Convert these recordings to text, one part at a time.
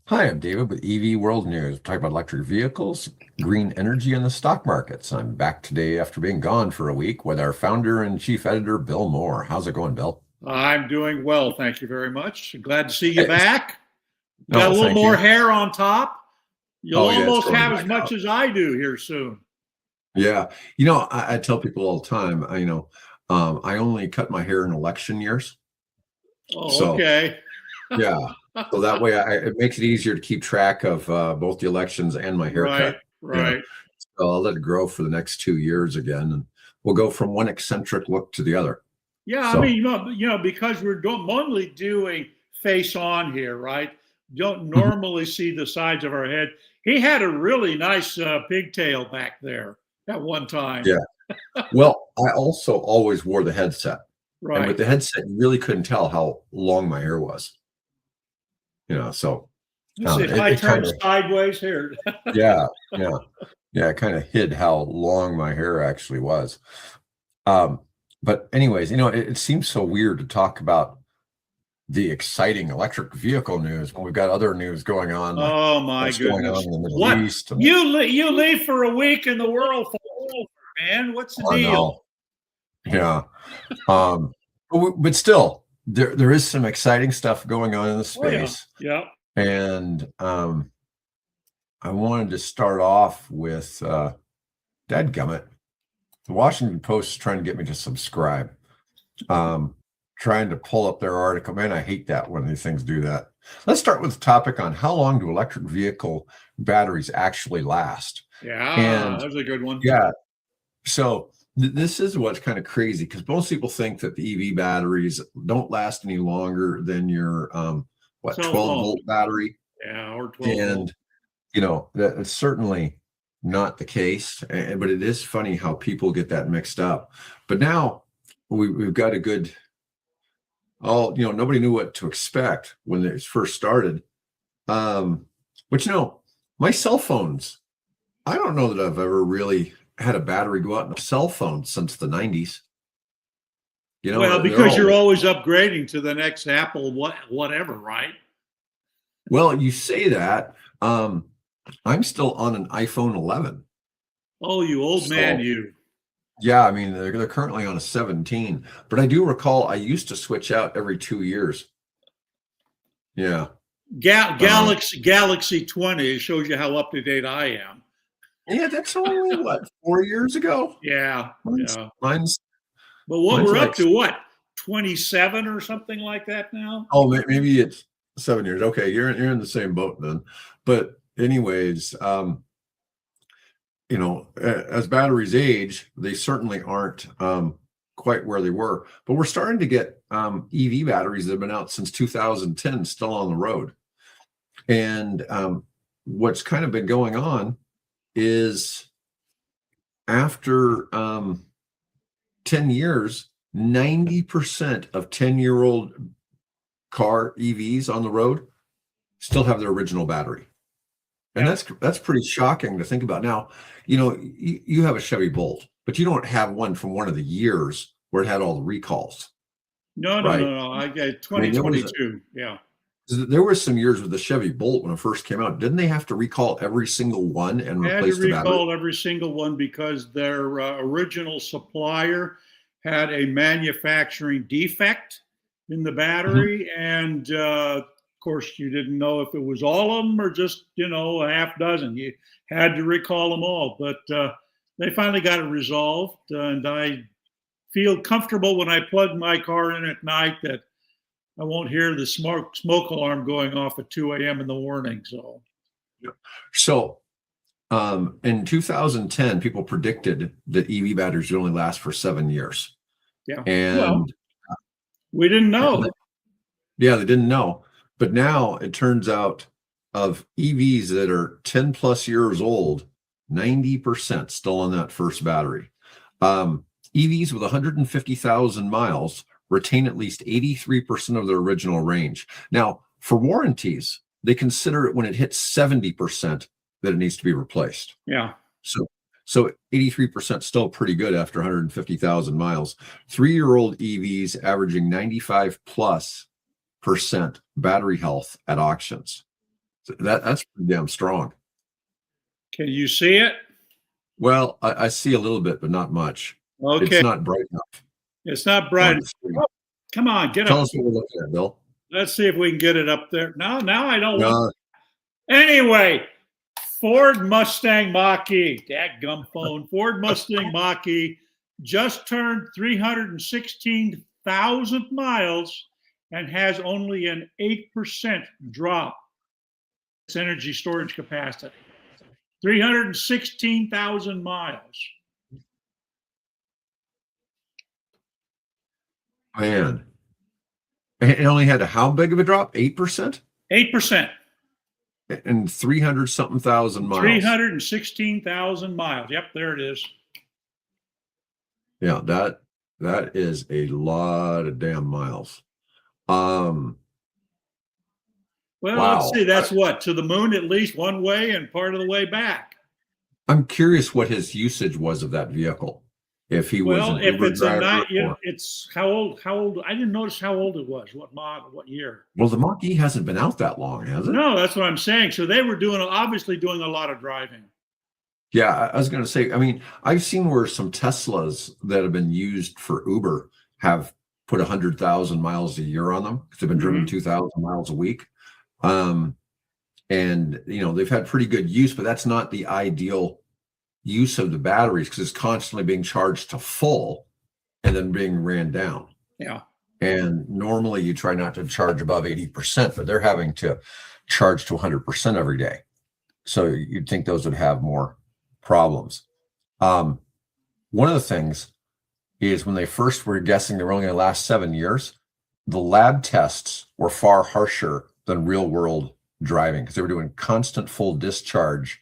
Hi, I'm David with EV World News. We're talking about electric vehicles, green energy, and the stock markets. I'm back today after being gone for a week with our founder and chief editor, Bill Moore. How's it going, Bill? I'm doing well, thank you very much. Glad to see you Hey, back. Got oh, a little thank more you. hair on top. You'll Oh, yeah, it's almost growing have as back much out. as I do here soon. Yeah. I tell people all the time, I only cut my hair in election years. Oh, So, okay. yeah. So that way it makes it easier to keep track of both the elections and my Right, haircut. Yeah. right. So I'll let it grow for the next 2 years again, and we'll go from one eccentric look to the other. Yeah, I mean, So, because we're normally doing face on here, right? Don't mhm. normally see the sides of our head. He had a really nice pigtail back there at one time. Yeah. Well, I also always wore the headset, and with Right. the headset, you really couldn't tell how long my hair was. So Let's see if it, I it turn kind of, sideways here. yeah, yeah, yeah, it kind of hid how long my hair actually was. Um, but anyways, it seems so weird to talk about the exciting electric vehicle news when we've got other news going on, like Oh my what's going on goodness! in the Middle What East. And you leave for a week and the world falls over, man? What's the I deal? know, yeah. Um, but still, there is some exciting stuff going on in the Oh yeah, space. yeah. And I wanted to start off with dadgummit. The Washington Post is trying to get me to subscribe. Trying to pull up their article. Man, I hate that when these things do that. Let's start with the topic on how long do electric vehicle batteries actually last? Yeah, And that's a good one. yeah, so this is what's kind of crazy because most people think that the EV batteries don't last any longer than your Cell 12 phone. volt battery. Yeah, or 12 volt. And that's certainly not the case, but it is funny how people get that mixed up. But now we've got a good, nobody knew what to expect when it first started. Um, but my cell phones, I don't know that I've ever really had a battery go out in a cell phone since the 90s. Well, They're because you're all, always upgrading to the next Apple, whatever, right? well, you say that. I'm still on an iPhone 11. Oh, you old man, So you. yeah, I mean, they're currently on a 17, but I do recall I used to switch out every 2 years. Yeah. Um, Galaxy 20. It shows you how up to date I am. yeah, that's only what, 4 years ago? Yeah, Mine's, yeah. mine's, But what mine's we're like, up to, what, 27 or something like that now? oh, maybe it's 7 years. Okay, you're in the same boat then. But anyways, as batteries age, they certainly aren't quite where they were. But we're starting to get EV batteries that have been out since 2010 still on the road. And what's kind of been going on is after 10 years, 90% of 10-year-old car EVs on the road still have their original battery. And Yeah. that's pretty shocking to think about. Now, you have a Chevy Bolt, but you don't have one from one of the years where it had all the recalls, No, no, right? no, no. I got I mean, 2022. Yeah. there were some years with the Chevy Bolt when it first came out. Didn't they have to recall every single one and I had to replace the battery? recall every single one because their original supplier had a manufacturing defect in the Mhm. battery. And of course, you didn't know if it was all of them or just, a half dozen. You had to recall them all. But they finally got it resolved. And I feel comfortable when I plug my car in at night that I won't hear the smoke alarm going off at 2 a.m. in the morning. So, Yeah. So, in 2010, people predicted that EV batteries would only last for 7 years. yeah. Well, And we didn't know. yeah, they didn't know. But now it turns out of EVs that are 10 plus years old, 90% still on that first battery. EVs with 150,000 miles retain at least 83% of their original range. Now, for warranties, they consider it when it hits 70% that it needs to be replaced. Yeah. So, so 83% still pretty good after 150,000 miles. 3-year-old EVs averaging 95 plus % battery health at auctions. That's pretty damn strong. Can you see it? Well, I see a little bit, but not much. It's Okay. not bright enough It's not on bright. the screen. Oh, come on, get Tell up. us what we're looking at, Bill. Let's see if we can get it up there. Now I don't want. No, Anyway, Ford Mustang Mach-E, dadgum phone. Ford Mustang Mach-E just turned 316,000 miles and has only an 8% drop its energy storage capacity. 316,000 miles. man. It only had how big of a drop? 8%? 8%. And 300 something thousand miles. 316,000 miles. Yep, there it is. Yeah, that is a lot of damn miles. Well, Wow. let's see. That's what, to the moon at least one way and part of the way back. I'm curious what his usage was of that vehicle. If he was Well, an if Uber it's a driver night, or- it's how old? I didn't notice how old it was. What model? What year? well, the Mach-E hasn't been out that long, has it? No, that's what I'm saying. So they were obviously doing a lot of driving. Yeah, I was going to say, I mean, I've seen where some Teslas that have been used for Uber have put 100,000 miles a year on them because they've been driven 2,000 miles a week. And, they've had pretty good use, but that's not the ideal use of the batteries because it's constantly being charged to full and then being ran down. Yeah. And normally you try not to charge above 80%, but they're having to charge to 100% every day. So you'd think those would have more problems. One of the things is when they first were guessing they were only going to last 7 years, the lab tests were far harsher than real world driving because they were doing constant full discharge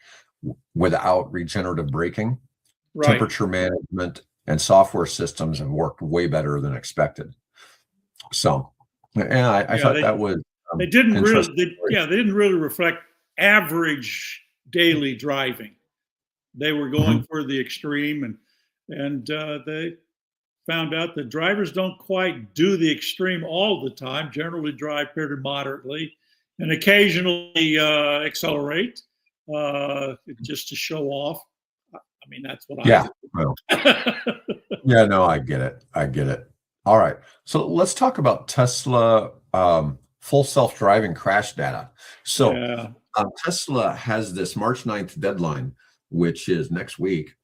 without regenerative braking. Right. Temperature management and software systems have worked way better than expected. So, and I thought that was they didn't really interesting. they didn't really reflect average daily driving. They were going for the extreme, and they found out that drivers don't quite do the extreme all the time. Generally, drive pretty moderately, and occasionally accelerate just to show off. I mean, that's what I. Well, yeah, no, I get it. All right, so let's talk about Tesla full self-driving crash data. So Tesla has this March 9th deadline, which is next week,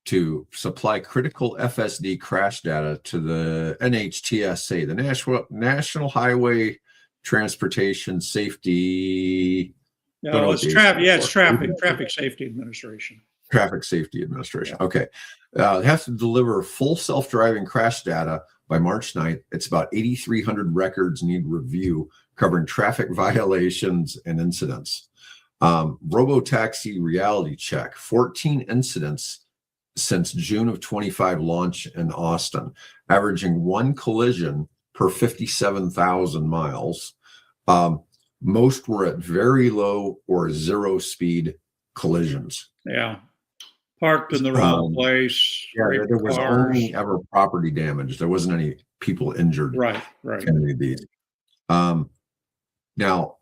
to supply critical FSD crash data to the NHTSA, the National Highway Transportation Safety. No, it's Traffic Safety Administration. Traffic Safety Administration. Yeah. Okay. They have to deliver full self-driving crash data by March 9th. It's about 8,300 records need review covering traffic violations and incidents. Robotaxi reality check, 14 incidents since June of 25 launch in Austin, averaging 1 collision per 57,000 miles. Most were at very low or zero speed collisions. Yeah. Parked in the wrong place. Yeah, there was only ever property damage. There wasn't any people injured. Right. In any of these. Now,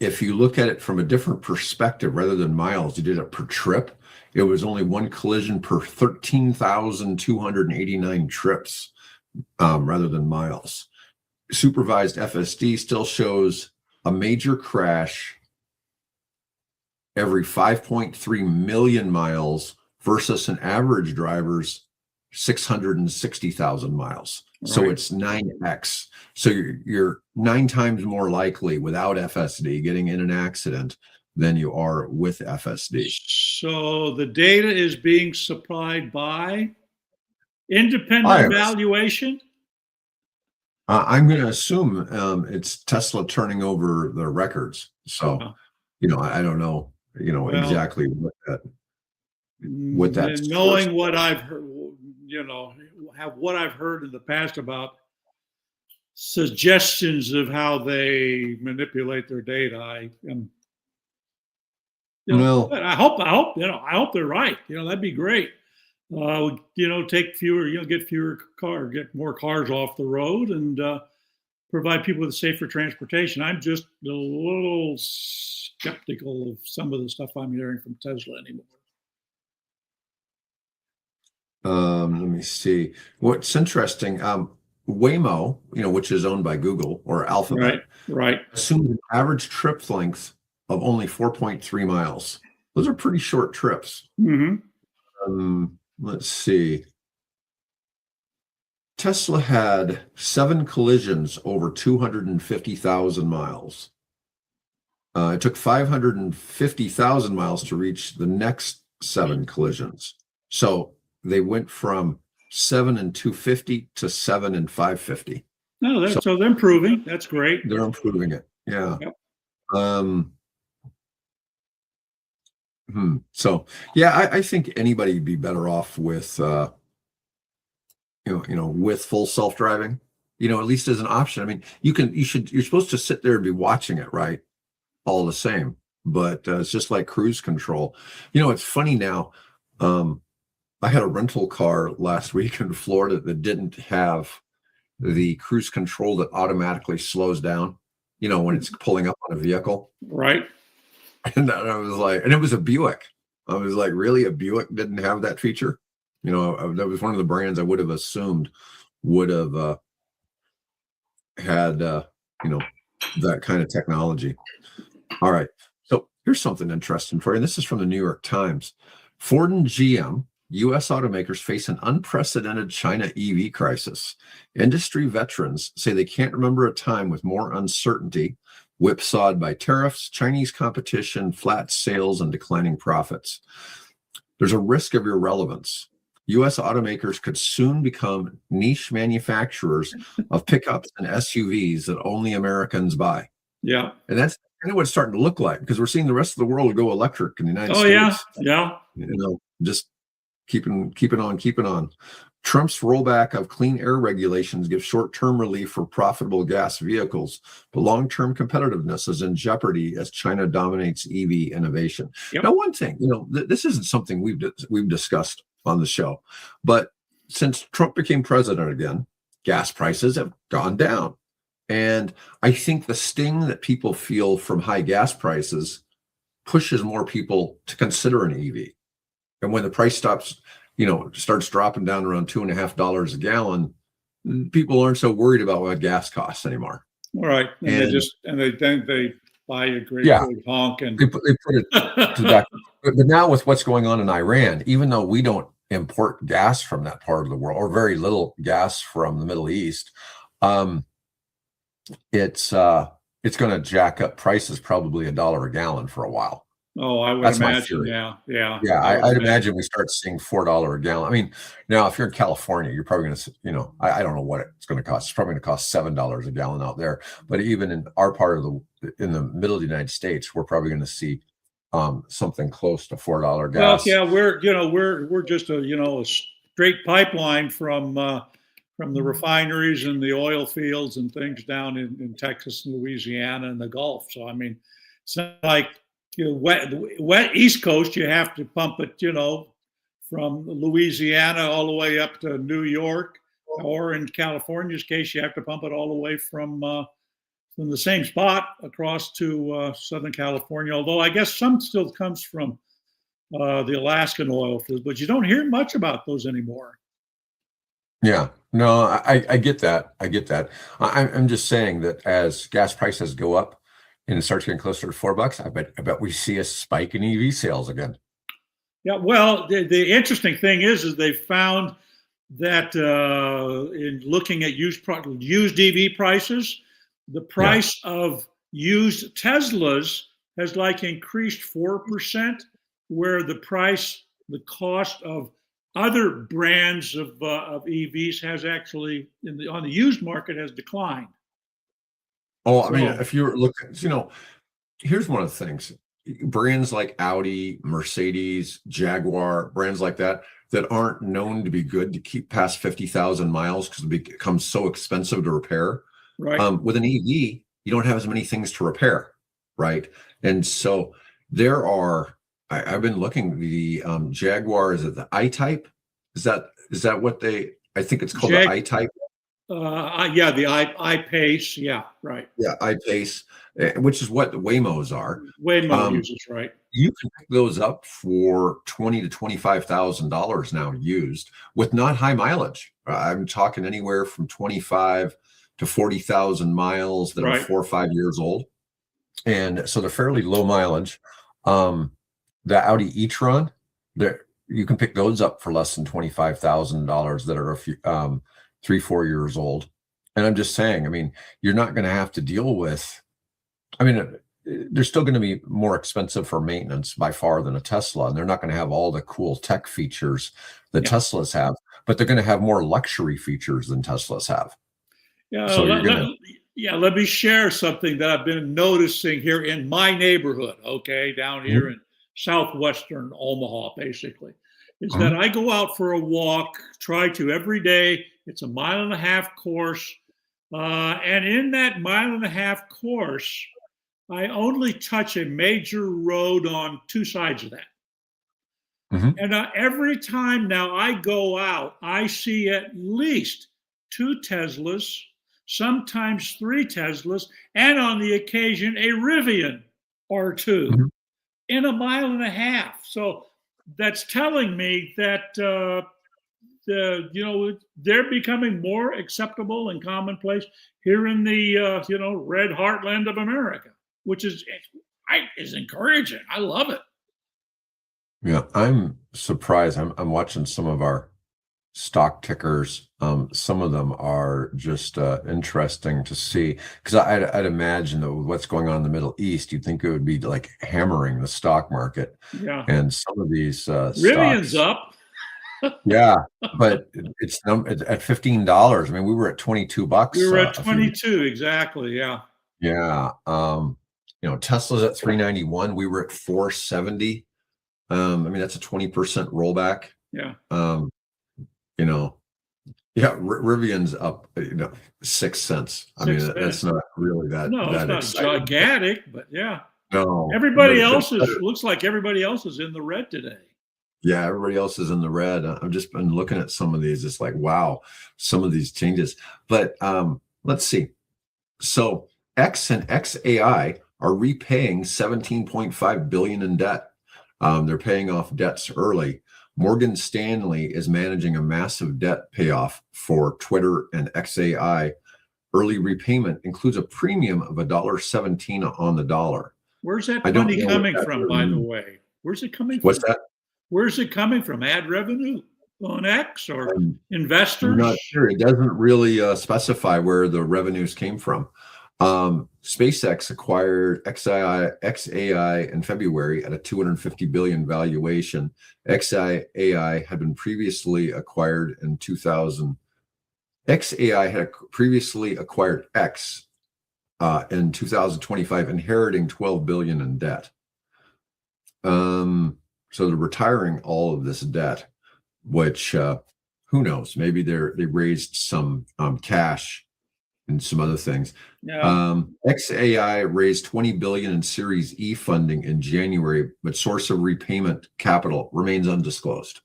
if you look at it from a different perspective, rather than miles, you did it per trip. It was only 1 collision per 13,289 trips, rather than miles. Supervised FSD still shows a major crash every 5.3 million miles versus an average driver's 660,000 miles. Right. So it's 9x. So you're 9 times more likely without FSD getting in an accident than you are with FSD. So the data is being supplied by independent evaluation? I'm going to assume it's Tesla turning over their records. So, I don't know, exactly what that's knowing what I've heard, what I've heard in the past about suggestions of how they manipulate their data. I hope they're right. That'd be great. Take fewer, get fewer cars, get more cars off the road, and provide people with safer transportation. I'm just a little skeptical of some of the stuff I'm hearing from Tesla anymore. Let me see. What's interesting, Waymo, which is owned by Google or Alphabet, Right. assumed an average trip length of only 4.3 miles. Those are pretty short trips. Mm-hmm. Let's see. Tesla had 7 collisions over 250,000 miles. It took 550,000 miles to reach the next 7 collisions. So they went from 7 and 250 to 7 and 550. No, so they're improving. That's great. They're improving it. Yeah. Yep. So yeah, I think anybody would be better off with with full self-driving, at least as an option. I mean, you're supposed to sit there and be watching it, right? All the same, but it's just like cruise control. It's funny now. I had a rental car last week in Florida that didn't have the cruise control that automatically slows down, when it's pulling up on a vehicle. Right. And I was like, and it was a Buick. I was like, really? A Buick didn't have that feature? That was one of the brands I would have assumed would have had, that kind of technology. All right. So here's something interesting for you. And this is from the New York Times. Ford and GM, U.S. automakers, face an unprecedented China EV crisis. Industry veterans say they can't remember a time with more uncertainty, whipsawed by tariffs, Chinese competition, flat sales, and declining profits. There's a risk of irrelevance. U.S. automakers could soon become niche manufacturers of pickups and SUVs that only Americans buy. Yeah. And that's kind of what it's starting to look like, because we're seeing the rest of the world go electric in the United States. Yeah. Just keeping on. Trump's rollback of clean air regulations gives short-term relief for profitable gas vehicles, but long-term competitiveness is in jeopardy as China dominates EV innovation. Yep. Now, one thing, this isn't something we've discussed on the show, but since Trump became president again, gas prices have gone down. And I think the sting that people feel from high gas prices pushes more people to consider an EV. And when the price starts dropping down around $2.50 a gallon, people aren't so worried about what gas costs anymore. All right. And they buy a great big honk and they put it to the back. But now with what's going on in Iran, even though we don't import gas from that part of the world, or very little gas from the Middle East, it's going to jack up prices probably $1 a gallon for a while. Oh, I would That's imagine. Yeah. I'd imagine we start seeing $4 a gallon. I mean, now if you're in California, you're probably going to, I don't know what it's going to cost. It's probably going to cost $7 a gallon out there. But even in our part of in the middle of the United States, we're probably going to see something close to $4 gas. Well, yeah, we're just a straight pipeline from the refineries and the oil fields and things down in Texas and Louisiana and the Gulf. So I mean, it's not like wet East Coast, you have to pump it, from Louisiana all the way up to New York, or in California's case, you have to pump it all the way from the same spot across to Southern California. Although I guess some still comes from the Alaskan oil fields, but you don't hear much about those anymore. Yeah, no, I get that. I'm just saying that as gas prices go up, and it starts getting closer to $4, I bet we see a spike in EV sales again. Yeah, well, the interesting thing is they found that in looking at used EV prices, the price of used Teslas has increased 4%, where the cost of other brands of EVs has actually on the used market has declined. Oh, I mean, if you're looking, here's one of the things. Brands like Audi, Mercedes, Jaguar, brands like that aren't known to be good to keep past 50,000 miles because it becomes so expensive to repair. Right. With an EV, you don't have as many things to repair, right? And so there are, I've been looking, the Jaguar, is it the I-Type? Is that what I think it's called the I-Type? Yeah, the I pace. Yeah, right. Yeah, iPace, which is what the Waymos are. Waymo Um, uses, right. you can pick those up for $20,000 to $25,000 now used with not high mileage. I'm talking anywhere from 25 to 40,000 miles that are Right. 4 or 5 years old, and so they're fairly low mileage. The Audi e-tron, there you can pick those up for less than $25,000 that are a few 3 or 4 years old. And I'm just saying, I mean, you're not going to have to deal with. I mean, they're still going to be more expensive for maintenance by far than a Tesla, and they're not going to have all the cool tech features that Yeah. Teslas have, but they're going to have more luxury features than Teslas have. Yeah. So you're going to. Yeah. Let me share something that I've been noticing here in my neighborhood. Okay, down here in southwestern Omaha, basically, is that I go out for a walk. Try to every day. It's a 1.5 mile course, and in that 1.5 mile course, I only touch a major road on 2 sides of that. Mhm. And every time now I go out, I see at least 2 Teslas, sometimes 3 Teslas, and on the occasion a Rivian or 2 Mhm. in a 1.5 miles. So that's telling me that they're becoming more acceptable and commonplace here in the red heartland of America, which is encouraging. I love it. Yeah, I'm surprised. I'm watching some of our stock tickers. Some of them are just interesting to see because I'd imagine that with what's going on in the Middle East, you'd think it would be like hammering the stock market. Yeah, And some of these Rivian's stocks, up. yeah, but it's at $15. I mean, we were at 22 We bucks were at a few. 22, exactly. Yeah, Yeah, Tesla's at 391. We were at 470. I mean, that's a 20% rollback. yeah. Um, you know, yeah, Rivian's up, 6 cents. I mean, 6 cents. that's not really No, it's that not exciting. gigantic, but yeah. No, Everybody but else looks like everybody else is in the red today. yeah, everybody else is in the red. I've just been looking at some of these. It's like, wow, some of these changes. But let's see. So X and XAI are repaying 17.5 billion in debt. They're paying off debts early. Morgan Stanley is managing a massive debt payoff for Twitter and XAI. Early repayment includes a premium of $1.17 on the dollar. Where's that I don't money know what coming that from, really by the means. way? Where's it coming What's from? that? Where's it coming from? Ad revenue on X or I'm investors? not sure. It doesn't really specify where the revenues came from. SpaceX acquired XAI in February at a 250 billion valuation. XAI had been previously acquired in 2000. XAI had previously acquired X in 2025, inheriting 12 billion in debt. So they're retiring all of this debt, which who knows? Maybe they raised some cash and some other things. Yeah. XAI raised 20 billion in Series E funding in January, but source of repayment capital remains undisclosed.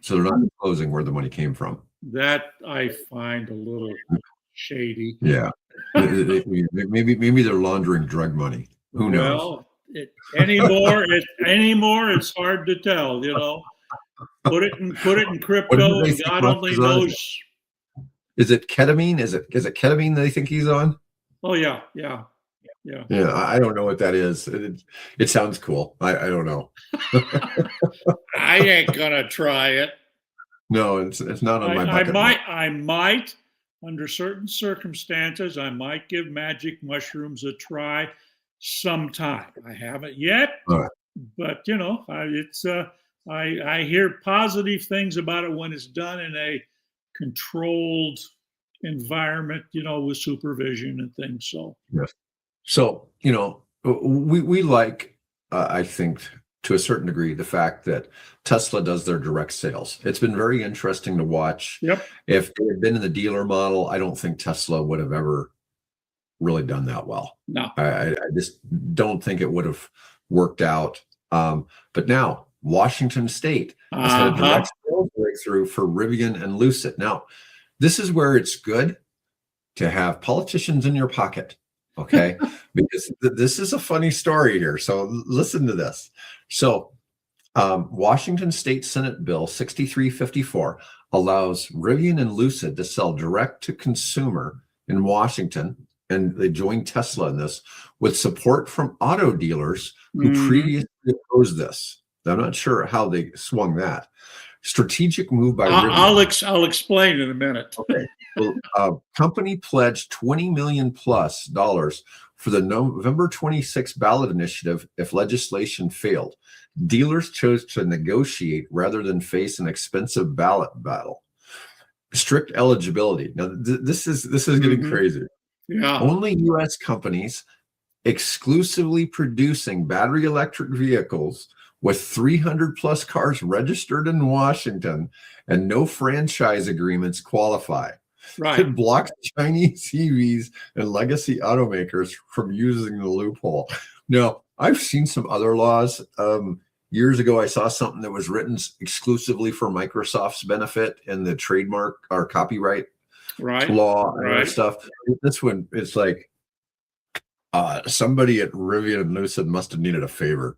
So they're not disclosing where the money came from. That I find a little shady. Yeah, maybe they're laundering drug money. Who knows? Well, anymore, it's hard to tell. Put it in What crypto, do they and think God Musk only is on? knows. Is it ketamine? Is it ketamine that they think he's on? Oh yeah. Yeah, I don't know what that is. It sounds cool. I don't know. I ain't gonna try it. No, it's not on my bucket list. I might, under certain circumstances, I might give magic mushrooms a try sometime. I haven't yet, All right. but I hear positive things about it when it's done in a controlled environment, with supervision and things. So Yes. So, we like, I think, to a certain degree, the fact that Tesla does their direct sales. It's been very interesting to watch. Yep. If they had been in the dealer model, I don't think Tesla would have ever really done that well. No. I just don't think it would have worked out. But now Washington State has had a direct sales breakthrough for Rivian and Lucid. Now, This is where it's good to have politicians in your pocket, okay? Because this is a funny story here. So listen to this. So Washington State Senate Bill 6354 allows Rivian and Lucid to sell direct to consumer in Washington, and they joined Tesla in this, with support from auto dealers who previously opposed this. I'm not sure how they swung that. Strategic move by Rivian. I'll explain in a minute. Okay. Well, company pledged $20 million plus for the November 26 ballot initiative if legislation failed. Dealers chose to negotiate rather than face an expensive ballot battle. Strict eligibility. Now, this is getting crazy. Yeah. Only U.S. companies exclusively producing battery electric vehicles with 300 plus cars registered in Washington and no franchise agreements qualify. Right. It blocks Chinese EVs and legacy automakers from using the loophole. Now, I've seen some other laws. Years ago, I saw something that was written exclusively for Microsoft's benefit in the trademark or copyright law and that stuff. This one, it's like somebody at Rivian and Lucid must have needed a favor,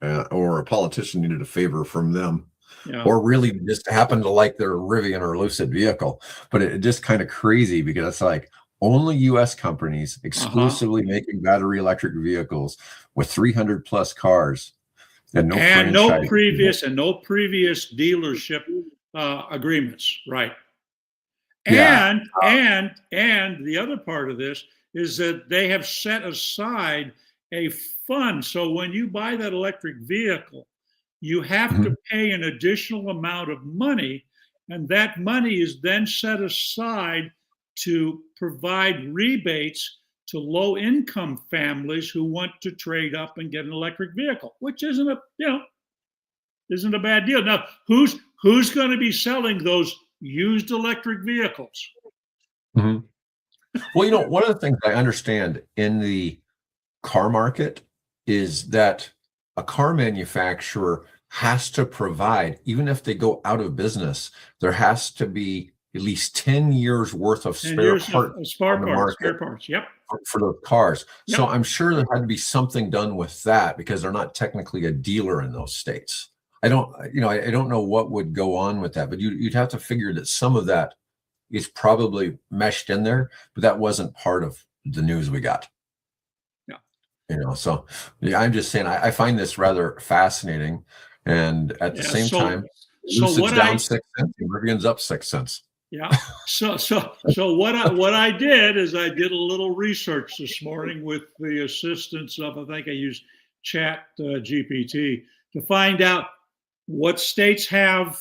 or a politician needed a favor from them. Yeah. Or really just happened to like their Rivian or Lucid vehicle. But it just kind of crazy because it's like only U.S. companies exclusively making battery electric vehicles with 300 plus cars and no previous dealership agreements, right? And and the other part of this is that they have set aside a fund. So when you buy that electric vehicle, you have to pay an additional amount of money, and that money is then set aside to provide rebates to low-income families who want to trade up and get an electric vehicle, which isn't a bad deal. Now, who's going to be selling those used electric vehicles? Well, one of the things I understand in the car market is that a car manufacturer has to provide, even if they go out of business, there has to be at least 10 years worth of spare parts. Yep. For those cars. Yep. So I'm sure there had to be something done with that because they're not technically a dealer in those states. I don't know what would go on with that, but you'd have to figure that some of that is probably meshed in there, but that wasn't part of the news we got. So I'm just saying I find this rather fascinating, and at the same time, Lucid's down 6 cents and Rivian's up 6 cents. Yeah. So what I did is I did a little research this morning with the assistance of, I think I used Chat GPT to find out what states have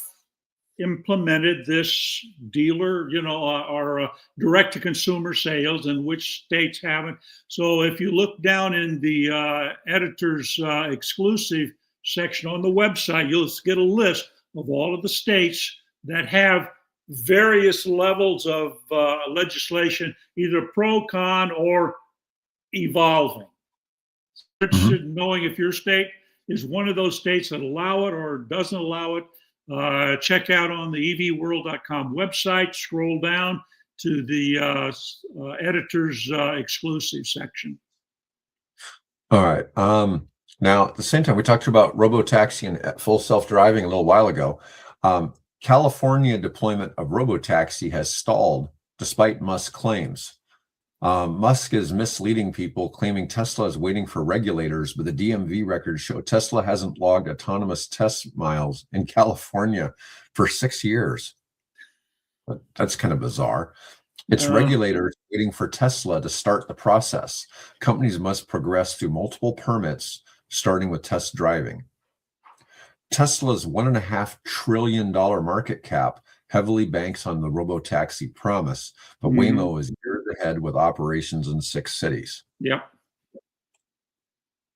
implemented this dealer, or direct to consumer sales, and which states haven't. So if you look down in the editor's exclusive section on the website, you'll get a list of all of the states that have various levels of legislation, either pro, con, or evolving. Interested in knowing if your state is one of those states that allow it or doesn't allow it. Check out on the evworld.com website, scroll down to the editor's exclusive section. All right. Now, at the same time, we talked about Robotaxi and full self-driving a little while ago. California deployment of Robotaxi has stalled despite Musk's claims. Musk is misleading people, claiming Tesla is waiting for regulators, but the DMV records show Tesla hasn't logged autonomous test miles in California for 6 years. That's kind of bizarre. It's regulators waiting for Tesla to start the process. Companies must progress through multiple permits, starting with test driving. Tesla's $1.5 trillion market cap heavily banks on the Robotaxi promise, but Waymo is years ahead with operations in 6 cities. Yep.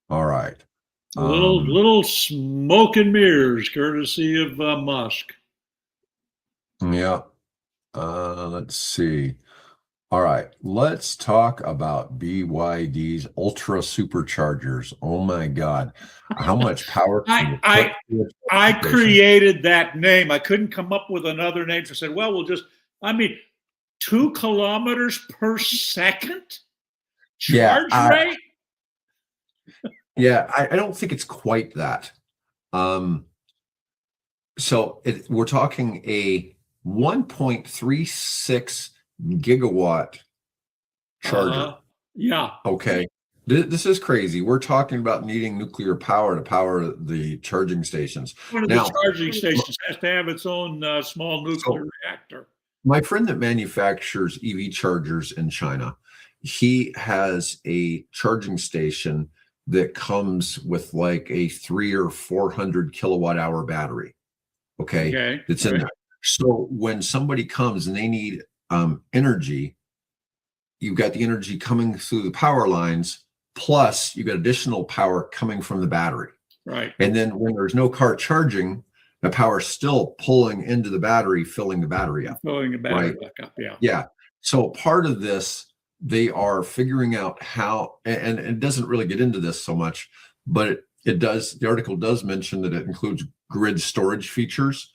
All right. Little smoke and mirrors, courtesy of Musk. Yeah. Let's see. All right. Let's talk about BYD's ultra superchargers. Oh my God. How much power? I created that name. I couldn't come up with another name. So I said, well, we'll just I mean, 2 kilometers per second Yeah, charge rate? I don't think it's quite that. So we're talking a 1.36 gigawatt charger. Yeah. Okay. This is crazy. We're talking about needing nuclear power to power the charging stations. One of Now, the charging stations has to have its own small nuclear reactor. My friend that manufactures EV chargers in China, he has a charging station that comes with like a 300 or 400 kilowatt hour battery. Okay. That's in there. So when somebody comes and they need energy, you've got the energy coming through the power lines, plus you got additional power coming from the battery. Right. And then when there's no car charging, the power is still pulling into the battery, filling the battery up. Filling the battery back up, Yeah. So part of this, they are figuring out how, and it doesn't really get into this so much, but it does, the article does mention that it includes grid storage features.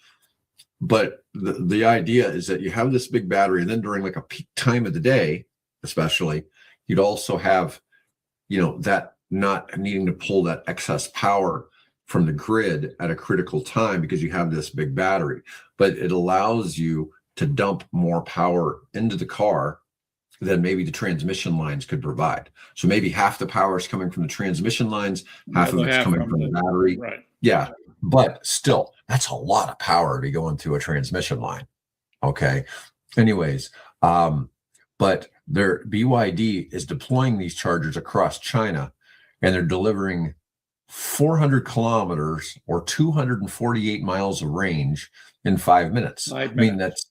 But the idea is that you have this big battery, and then during like a peak time of the day, especially, you'd also have, that not needing to pull that excess power from the grid at a critical time because you have this big battery. But it allows you to dump more power into the car than maybe the transmission lines could provide. So maybe half the power is coming from the transmission lines, half of it's coming from the battery. Right. Yeah. But still, that's a lot of power to be going through a transmission line. Okay. Anyways, but their BYD is deploying these chargers across China, and they're delivering 400 kilometers or 248 miles of range in 5 minutes. I mean, that's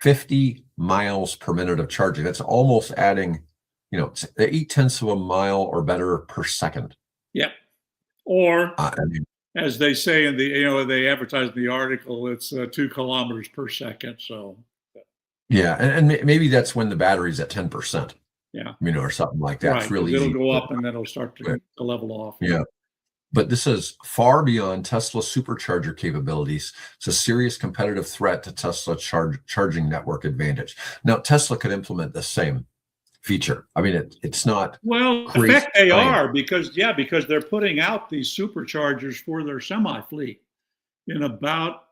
50 miles per minute of charging. That's almost adding, 0.8 of a mile or better per second. Yep. Or as they say in the, they advertise in the article, it's 2 kilometers per second. So. Yeah. And maybe that's when the battery's at 10%. Yeah. Or something like that. Right. It's really it'll easy. go up and then it'll start to level off. Yeah. But this is far beyond Tesla's supercharger capabilities. It's a serious competitive threat to Tesla's charging network advantage. Now, Tesla could implement the same feature. I mean, it's not. Well, in fact, they are because they're putting out these superchargers for their semi fleet in about,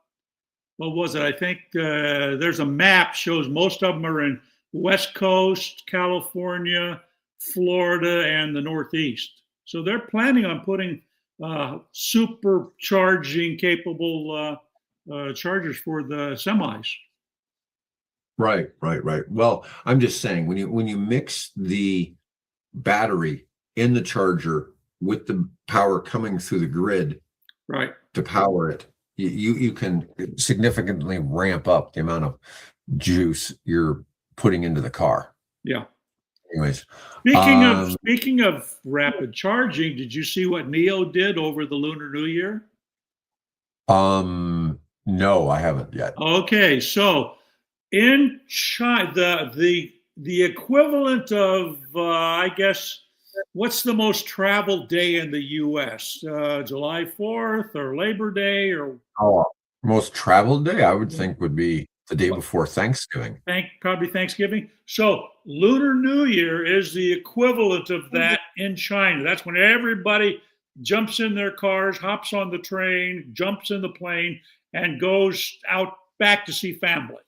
what was it? I think there's a map shows most of them are in West Coast, California, Florida, and the Northeast. So they're planning on putting supercharging capable chargers for the semis. Right. Well, I'm just saying when you mix the battery in the charger with the power coming through the grid, right, to power it, you can significantly ramp up the amount of juice you're putting into the car. Yeah. Anyways, speaking of rapid charging, did you see what NIO did over the Lunar New Year? No, I haven't yet. Okay, so in China, the equivalent of I guess, what's the most traveled day in the U.S.? July 4th or Labor Day or most traveled day? I would think would be the day before Thanksgiving. Probably Thanksgiving. So Lunar New Year is the equivalent of that in China. That's when everybody jumps in their cars, hops on the train, jumps in the plane, and goes out back to see family.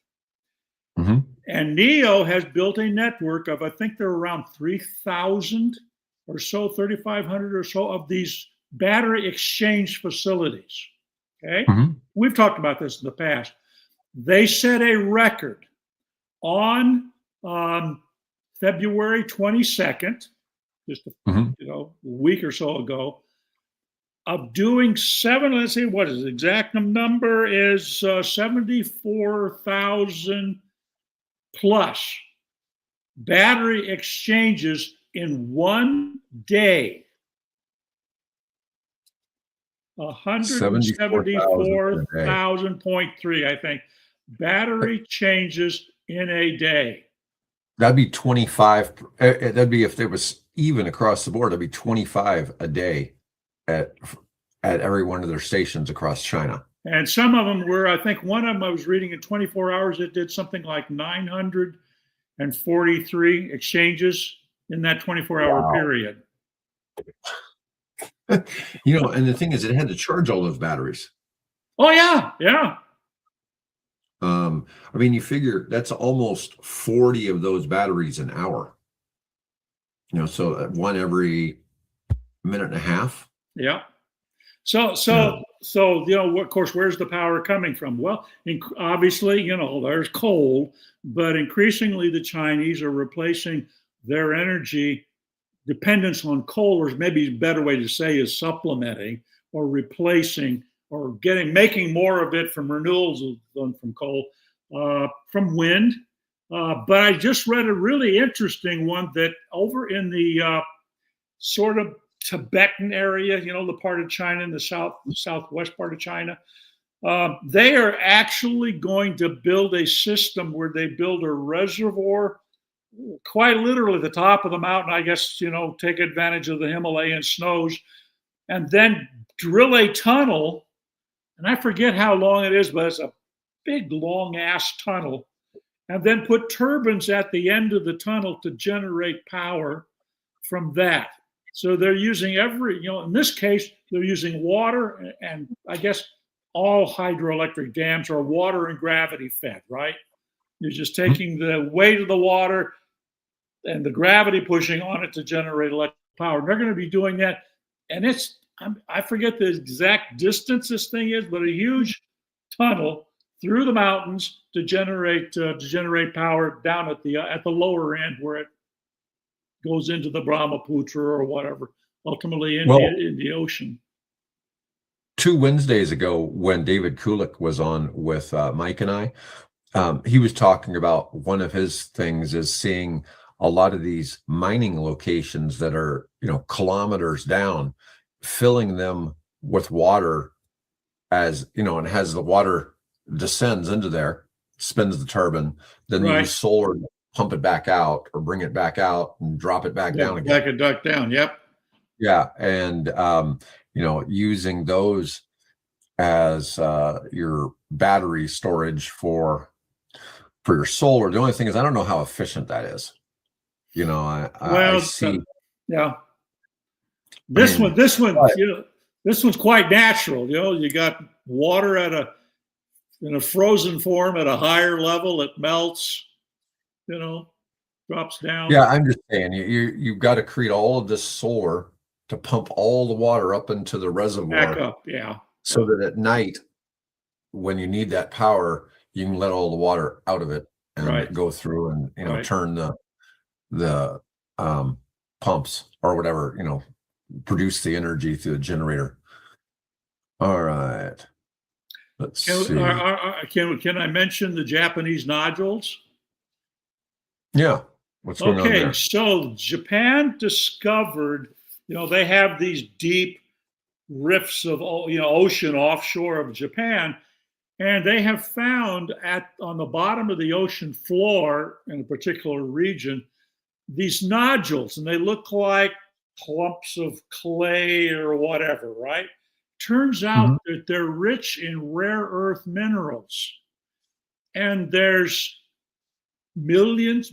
Mm-hmm. And NIO has built a network of, I think there are around 3,000 or so, 3,500 or so of these battery exchange facilities. Okay. Mm-hmm. We've talked about this in the past. They set a record on February 22nd, just a week or so ago, of doing let's see, what is the exact number is 74,000 plus battery exchanges in one day. 174,000.3, I think, battery changes in a day. That'd be 25. That'd be, if it was even across the board, that'd be 25 a day at every one of their stations across China. And some of them were, I think one of them I was reading in 24 hours, it did something like 943 exchanges in that 24-hour Wow. period. And the thing is, it had to charge all those batteries. Oh, yeah. Yeah. I mean, you figure that's almost 40 of those batteries an hour. So one every minute and a half. Yeah. So, of course, where's the power coming from? Well, obviously, there's coal, but increasingly the Chinese are replacing their energy dependence on coal, or maybe a better way to say is supplementing or replacing or making more of it from renewables than from coal, from wind. But I just read a really interesting one that over in the sort of Tibetan area, the part of China in the southwest part of China, they are actually going to build a system where they build a reservoir quite literally the top of the mountain, I guess, take advantage of the Himalayan snows, and then drill a tunnel. And I forget how long it is, but it's a big, long ass tunnel. And then put turbines at the end of the tunnel to generate power from that. So they're using in this case, they're using water, and I guess all hydroelectric dams are water and gravity fed, right? You're just taking the weight of the water and the gravity pushing on it to generate electric power. They're going to be doing that. And I forget the exact distance this thing is, but a huge tunnel through the mountains to generate power down at the lower end where it goes into the Brahmaputra or whatever, ultimately in the ocean. 2 Wednesdays ago, when David Kulik was on with Mike and I, he was talking about one of his things is seeing a lot of these mining locations that are, kilometers down, filling them with water and has the water descends into there, spins the turbine, then you use solar to pump it back out or bring it back out and drop it back down again. Back and duck down. Yep. Yeah. And, using those as your battery storage for your solar. The only thing is, I don't know how efficient that is. I see. Yeah. This one's quite natural. You got water in a frozen form at a higher level. It melts. Drops down. Yeah, I'm just saying you've got to create all of this solar to pump all the water up into the reservoir. Back up, yeah. So that at night, when you need that power, you can let all the water out of it and go through and turn the pumps or whatever, produce the energy through the generator. All right. Let's see. Can I mention the Japanese nodules? Yeah. What's going on there? So Japan discovered, they have these deep rifts of, ocean offshore of Japan. And they have found on the bottom of the ocean floor in a particular region, these nodules, and they look like clumps of clay or whatever, right? Turns out that they're rich in rare earth minerals. And there's billions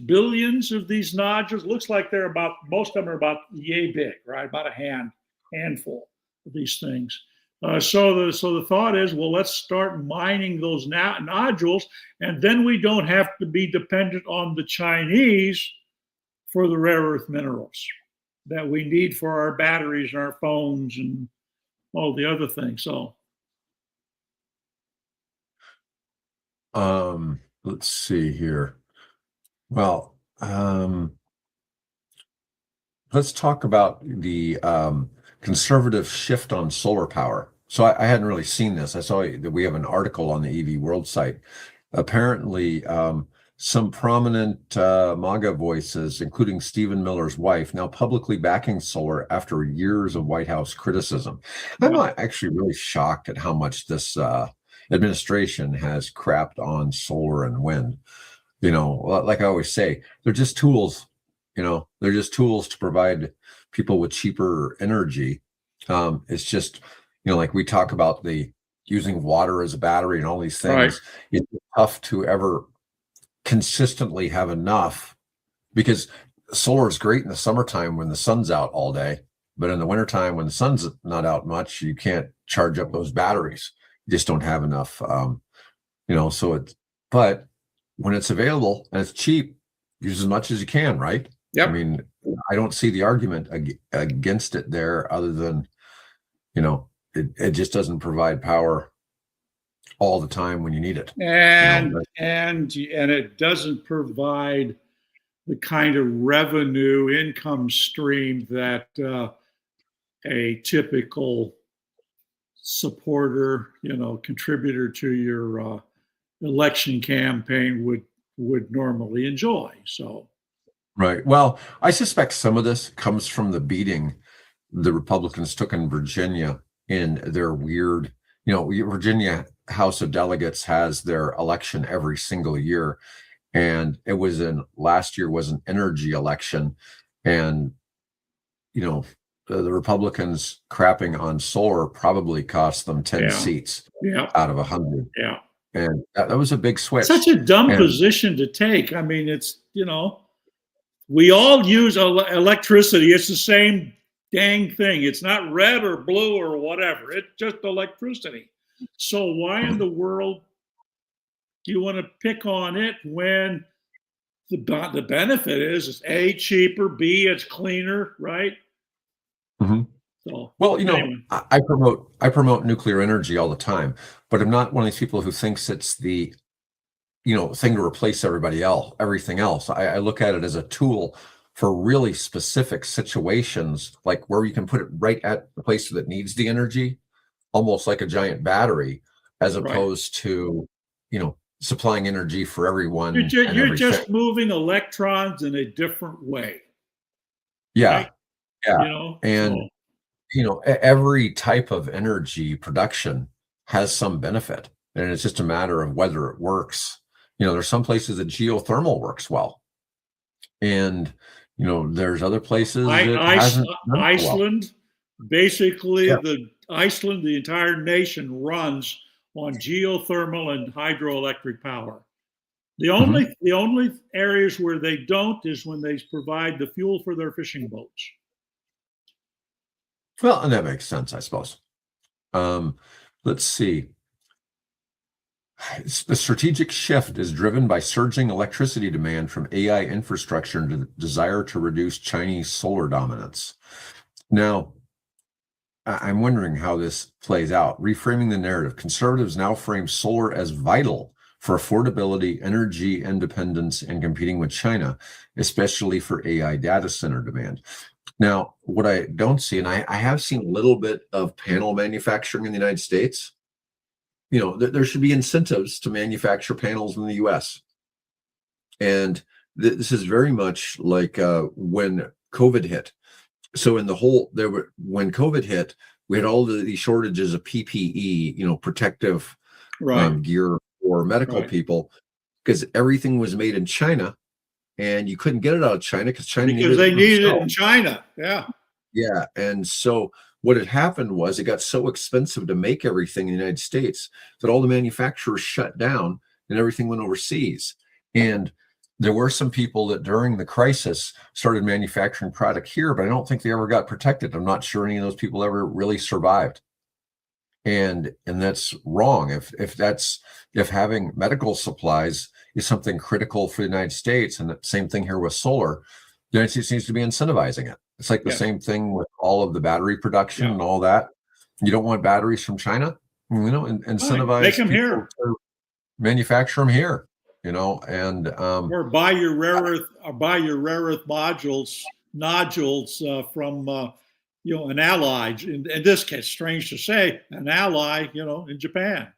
of these nodules. Looks like most of them are about yay big, right? About a handful of these things. So the thought is, well, let's start mining those nodules, and then we don't have to be dependent on the Chinese for the rare earth minerals that we need for our batteries and our phones and all the other things. So, let's see here. Well, let's talk about the conservative shift on solar power. So I hadn't really seen this. I saw that we have an article on the EV World site. Apparently, some prominent MAGA voices, including Stephen Miller's wife, now publicly backing solar after years of White House criticism. I'm actually really shocked at how much this administration has crapped on solar and wind. Like I always say, they're just tools. They're just tools to provide people with cheaper energy. It's just, like we talk about the using water as a battery and all these Right. things, it's tough to ever consistently have enough because solar is great in the summertime when the sun's out all day, but in the wintertime when the sun's not out much, you can't charge up those batteries. You just don't have enough. So it's but when it's available and it's cheap, use as much as you can, right? I Yep. mean, I don't see the argument against it there other than, it just doesn't provide power all the time when you need it. And it doesn't provide the kind of revenue income stream that a typical supporter, contributor to your election campaign would normally enjoy. So, Right. Well, I suspect some of this comes from the beating the Republicans took in Virginia in their weird, Virginia House of Delegates has their election every single year. And it was last year was an energy election. And, the Republicans crapping on solar probably cost them 10 seats out of 100. Yeah. And that was a big switch. Such a dumb position to take. I mean, it's, we all use electricity. It's the same dang thing. It's not red or blue or whatever. It's just electricity. So why in the world do you want to pick on it when the benefit is it's A, cheaper, B, it's cleaner, right? Mm-hmm. So, well, anyway. I promote nuclear energy all the time, but I'm not one of these people who thinks it's the thing to replace everything else. I look at it as a tool for really specific situations, like where you can put it right at the place that needs the energy, almost like a giant battery, as opposed to, supplying energy for everyone. You're just moving electrons in a different way. Yeah. Right? And, every type of energy production has some benefit, and it's just a matter of whether it works. There's some places that geothermal works well. And, there's other places that hasn't done Iceland, well. Basically, the entire nation runs on geothermal and hydroelectric power. The only areas where they don't is when they provide the fuel for their fishing boats. Well, and that makes sense, I suppose. Let's see. The strategic shift is driven by surging electricity demand from AI infrastructure and the desire to reduce Chinese solar dominance. Now, I'm wondering how this plays out. Reframing the narrative, conservatives now frame solar as vital for affordability, energy independence, and competing with China, especially for AI data center demand. Now, what I don't see, and I have seen a little bit of panel manufacturing in the United States. There should be incentives to manufacture panels in the U.S. And this is very much like when COVID hit. So when COVID hit, we had all these shortages of PPE, protective gear for medical people, because everything was made in China, and you couldn't get it out of China because they needed it in China. Yeah, and so what had happened was it got so expensive to make everything in the United States that all the manufacturers shut down and everything went overseas. And there were some people that during the crisis started manufacturing product here, but I don't think they ever got protected. I'm not sure any of those people ever really survived. And that's wrong. If having medical supplies is something critical for the United States, and the same thing here with solar, the United States needs to be incentivizing it. It's like the same thing with all of the battery production and all that. You don't want batteries from China, incentivize make them people here to manufacture them here, and or buy your rare earth nodules from an ally. In this case, strange to say, an ally, in Japan.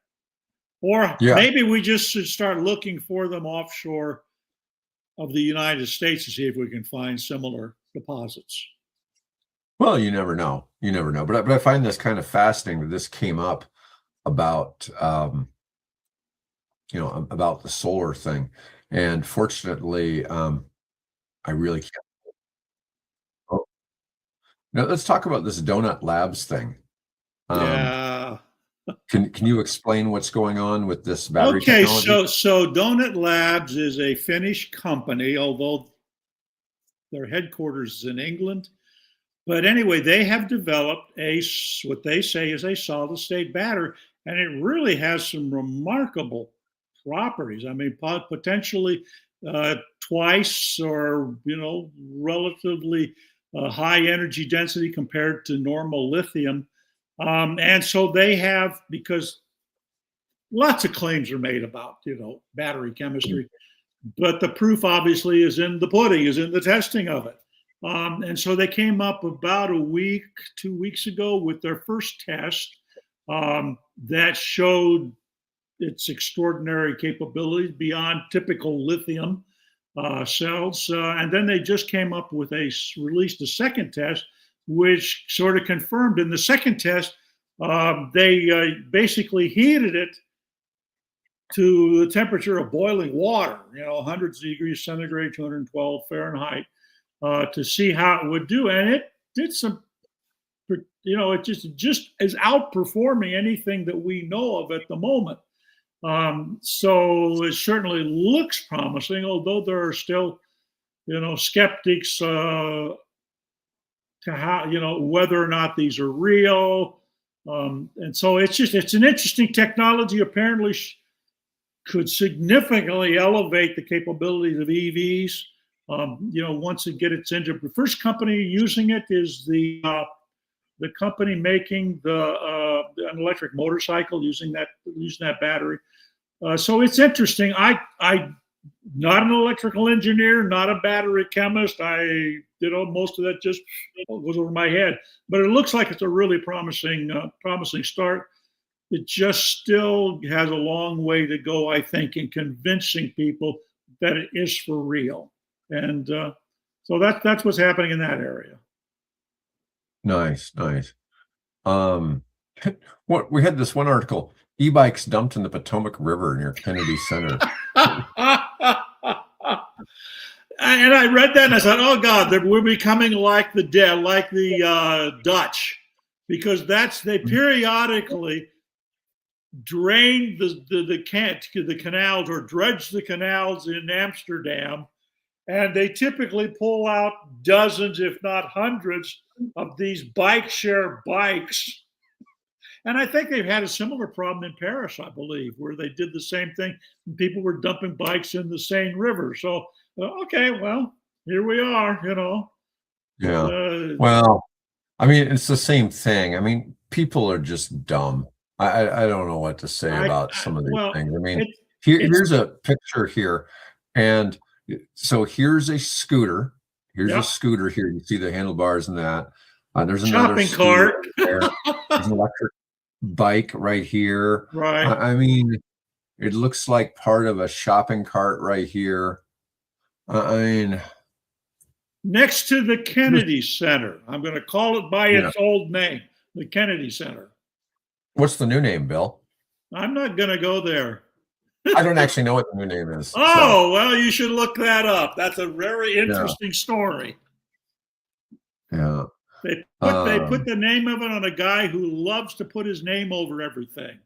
Or maybe we just should start looking for them offshore of the United States to see if we can find similar deposits. Well, you never know. But I find this kind of fascinating that this came up about, about the solar thing. And fortunately, I really can't. Now let's talk about this Donut Labs thing. Can you explain what's going on with this battery Okay, technology? so Donut Labs is a Finnish company, although their headquarters is in England. But anyway, they have developed what they say is a solid state battery, and it really has some remarkable properties. I mean, potentially twice or relatively high energy density compared to normal lithium. And so they have, because lots of claims are made about battery chemistry, but the proof obviously is in the pudding, is in the testing of it. And so they came up about 2 weeks ago with their first test that showed its extraordinary capabilities beyond typical lithium cells. And then they just came up with released a second test, which sort of confirmed. In the second test, they basically heated it to the temperature of boiling water, hundreds of degrees centigrade, 212 Fahrenheit, to see how it would do. And it did some, it just is outperforming anything that we know of at the moment. So it certainly looks promising, although there are still, skeptics to how, whether or not these are real. And so it's an interesting technology. Apparently could significantly elevate the capabilities of EVs. Once it gets into the first company using it is the company making an electric motorcycle using that battery. So it's interesting. I'm not an electrical engineer, not a battery chemist. Most of that just goes over my head. But it looks like it's a really promising start. It just still has a long way to go, I think, in convincing people that it is for real. And so that's what's happening in that area. Nice. What we had this one article: e-bikes dumped in the Potomac River near Kennedy Center. And I read that and I thought, oh God, we're becoming like the Dutch, because they periodically drain the canals or dredge the canals in Amsterdam, and they typically pull out dozens, if not hundreds, of these bike share bikes. And I think they've had a similar problem in Paris, I believe, where they did the same thing. And people were dumping bikes in the Seine River. So, okay, well, here we are, Yeah. Well, I mean, it's the same thing. I mean, people are just dumb. I don't know what to say about some of these things. I mean, here's a picture here. And so here's a scooter. Here's a scooter here. You see the handlebars and that. There's another shopping cart. There. There's an electric bike right here. Right. I mean, it looks like part of a shopping cart right here. I mean, next to the Kennedy Center. I'm going to call it by its old name, the Kennedy Center. What's the new name, Bill? I'm not going to go there. I don't actually know what the new name is. Oh, well, you should look that up. That's a very interesting story. Yeah. They put the name of it on a guy who loves to put his name over everything.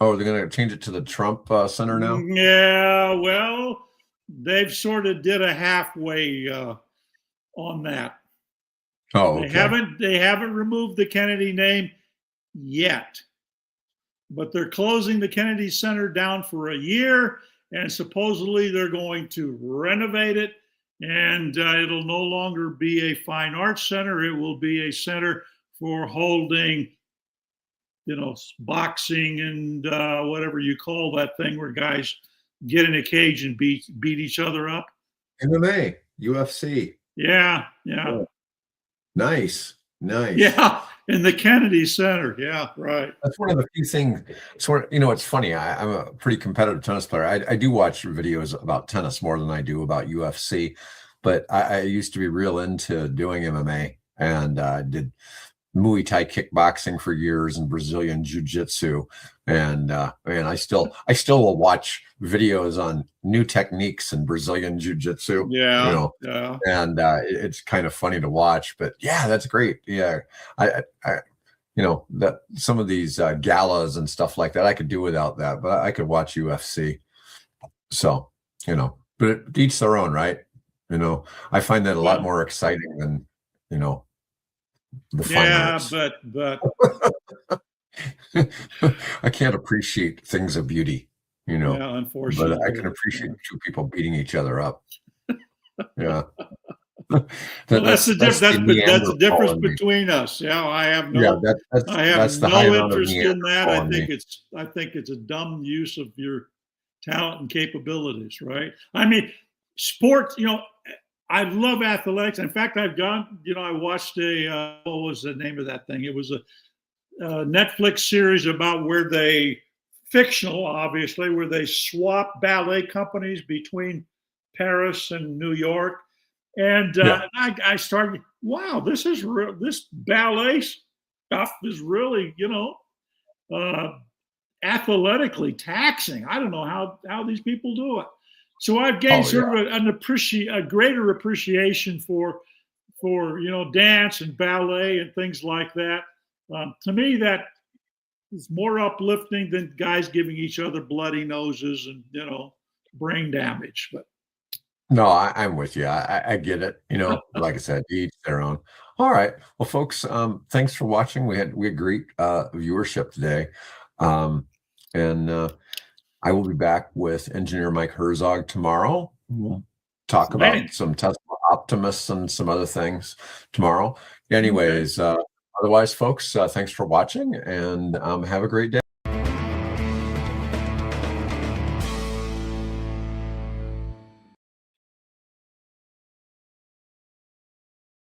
Oh, they're going to change it to the Trump Center now? Yeah, well, they've sort of did a halfway on that. Oh, okay. They haven't removed the Kennedy name yet, but they're closing the Kennedy Center down for a year, and supposedly they're going to renovate it, and it'll no longer be a fine arts center. It will be a center for holding, boxing and whatever you call that thing where guys get in a cage and beat each other up. MMA, UFC. Yeah. Nice. Yeah, in the Kennedy Center. Yeah, right. That's one of the few things. It's funny. I'm a pretty competitive tennis player. I do watch videos about tennis more than I do about UFC, but I used to be real into doing MMA, and did Muay Thai kickboxing for years and Brazilian Jiu-Jitsu. And I still will watch videos on new techniques in Brazilian Jiu-Jitsu. Yeah. And it's kind of funny to watch, but yeah, that's great. Yeah. that some of these galas and stuff like that, I could do without that, but I could watch UFC. So, but each their own, right? I find that a lot more exciting than, the fine arts. but I can't appreciate things of beauty, unfortunately, but I can appreciate two people beating each other up. Yeah. That's the difference between us. Yeah, I have no interest in that. I think it's a dumb use of your talent and capabilities, right? I mean, sports, I love athletics. In fact, I watched what was the name of that thing? It was a Netflix series about fictional, obviously, where they swap ballet companies between Paris and New York. And I started, wow, this ballet stuff is really, athletically taxing. I don't know how these people do it. So I've gained a greater appreciation for dance and ballet and things like that. To me, that is more uplifting than guys giving each other bloody noses and brain damage. But no, I'm with you. I get it. Like I said, each their own. All right. Well, folks, thanks for watching. We had great viewership today. And I will be back with engineer Mike Herzog tomorrow. We'll talk about some Tesla Optimus and some other things tomorrow. Anyways, otherwise, folks, thanks for watching and have a great day.